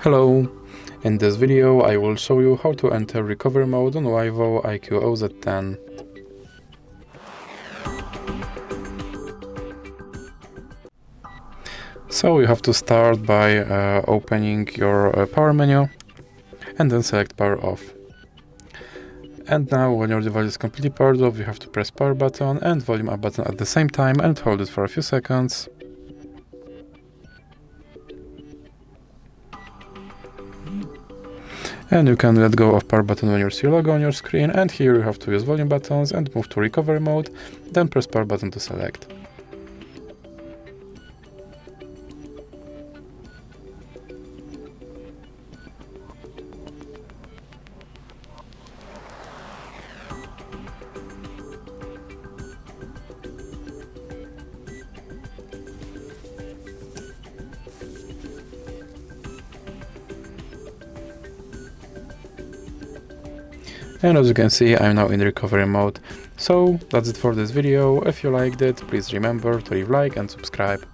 Hello! In this video I will show you how to enter recovery mode on VIVO iQOO Z10. So you have to start by opening your power menu and then select power off. And now when your device is completely powered off, you have to press power button and volume up button at the same time and hold it for a few seconds. And you can let go of power button when you see your logo on your screen, and here you have to use volume buttons and move to recovery mode, then press power button to select. And as you can see, I'm now in recovery mode. So that's it for this video. If you liked it, please remember to leave a like and subscribe.